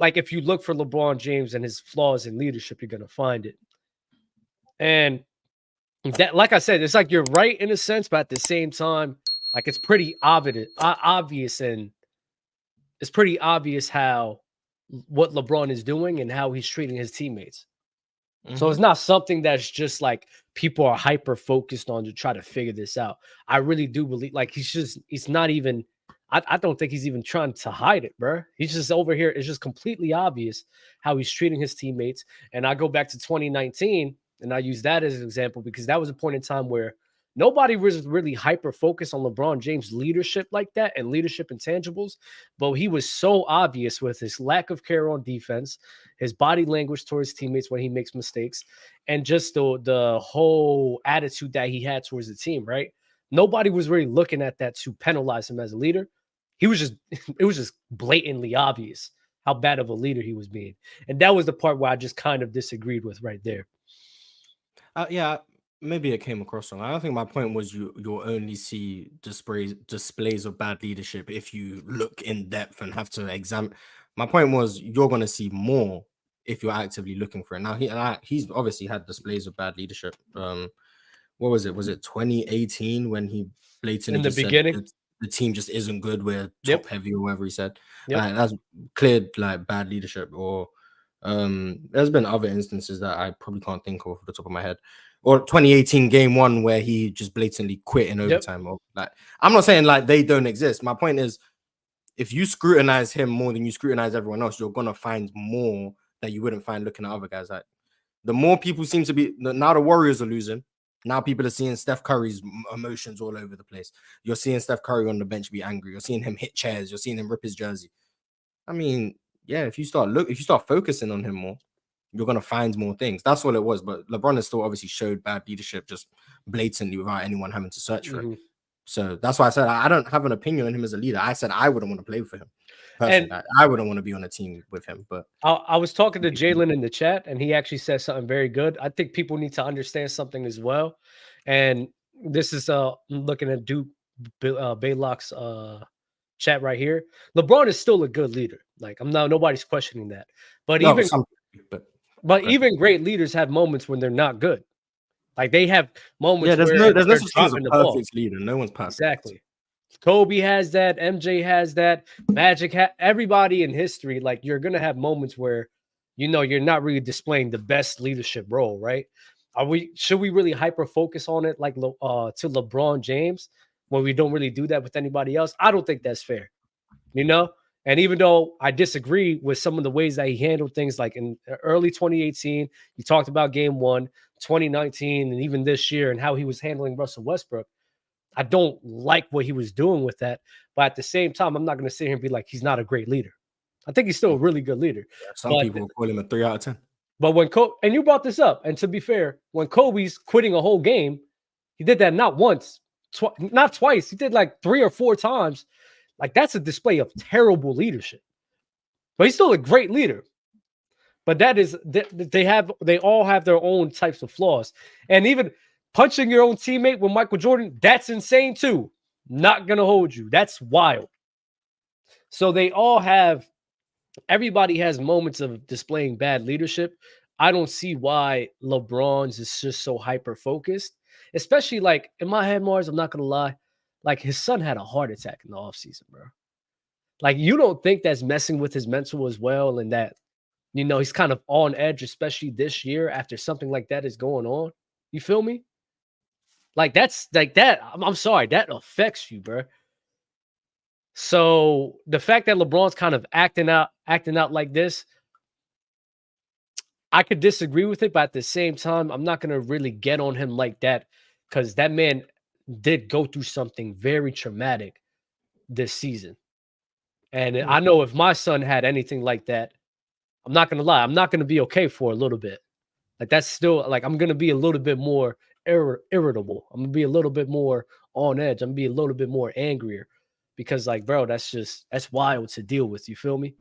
like if you look for LeBron James and his flaws in leadership, you're gonna find it. And that, like I said, it's like you're right in a sense, but at the same time, like it's pretty obvious, and it's pretty obvious how what LeBron is doing and how he's treating his teammates. So it's not something that's just like people are hyper focused on to try to figure this out. I really do believe, like, he's not even, I don't think he's even trying to hide it, bro. He's just over here. It's just completely obvious how he's treating his teammates. And I go back to 2019 and I use that as an example because that was a point in time where nobody was really hyper focused on LeBron James' leadership like that and leadership intangibles. But he was so obvious with his lack of care on defense, his body language towards teammates when he makes mistakes, and just the whole attitude that he had towards the team, right? Nobody was really looking at that to penalize him as a leader. It was just blatantly obvious how bad of a leader he was being. And that was the part where I just kind of disagreed with right there. Yeah, maybe it came across wrong. I don't think my point was you'll only see displays of bad leadership if you look in depth and have to examine. My point was you're going to see more if you're actively looking for it. Now he's obviously had displays of bad leadership. What was it? Was it 2018 when he blatantly In the just said beginning, the team just isn't good, we're Yep. top heavy or whatever he said? Yep. That's cleared like bad leadership. Or there's been other instances that I probably can't think of off the top of my head. Or 2018 game 1 where he just blatantly quit in overtime. Or like, I'm not saying like they don't exist. My point is, if you scrutinize him more than you scrutinize everyone else, you're gonna find more that you wouldn't find looking at other guys. Like the more people seem to be now, the Warriors are losing. Now people are seeing Steph Curry's emotions all over the place. You're seeing Steph Curry on the bench be angry. You're seeing him hit chairs. You're seeing him rip his jersey. I mean, yeah, if you start focusing on him more, you're gonna find more things. That's all it was. But LeBron has still obviously showed bad leadership just blatantly without anyone having to search for it. So that's why I said I don't have an opinion on him as a leader. I said I wouldn't want to play for him. Personally, And I wouldn't want to be on a team with him. But I was talking to Jalen in the chat, and he actually said something very good. I think people need to understand something as well. And this is looking at Duke Baylock's chat right here. LeBron is still a good leader. Like nobody's questioning that. But no, even great leaders have moments when they're not good. Like they have moments there's where no they're such thing as a dropping the ball. perfect leader. No one's perfect. Exactly. Kobe has that. MJ has that. Magic. Everybody in history, like you're gonna have moments where, you're not really displaying the best leadership role, right? Should we really hyper focus on it like to LeBron James when we don't really do that with anybody else? I don't think that's fair, And even though I disagree with some of the ways that he handled things, like in early 2018, you talked about game 1, 2019, and even this year, and how he was handling Russell Westbrook. I don't like what he was doing with that. But at the same time, I'm not going to sit here and be like, he's not a great leader. I think he's still a really good leader. Yeah, some people will call him a 3 out of 10. But when Kobe, and you brought this up, and to be fair, when Kobe's quitting a whole game, he did that not once, not twice. He did like 3 or 4 times. Like that's a display of terrible leadership. But he's still a great leader. But that is, they all have their own types of flaws. And even punching your own teammate with Michael Jordan, that's insane too. Not going to hold you. That's wild. So everybody has moments of displaying bad leadership. I don't see why LeBron's is just so hyper-focused, especially like in my head, Marz, I'm not going to lie. Like his son had a heart attack in the offseason, bro. Like you don't think that's messing with his mental as well, and that, he's kind of on edge, especially this year after something like that is going on. You feel me? Like that's like that. I'm sorry, that affects you, bro. So the fact that LeBron's kind of acting out like this, I could disagree with it, but at the same time, I'm not gonna really get on him like that because that man did go through something very traumatic this season. And I know if my son had anything like that, I'm not gonna lie, I'm not gonna be okay for a little bit. Like that's still like I'm gonna be a little bit more irritable. I'm gonna be a little bit more on edge. I'm gonna be a little bit more angrier because, like, bro, that's wild to deal with. You feel me?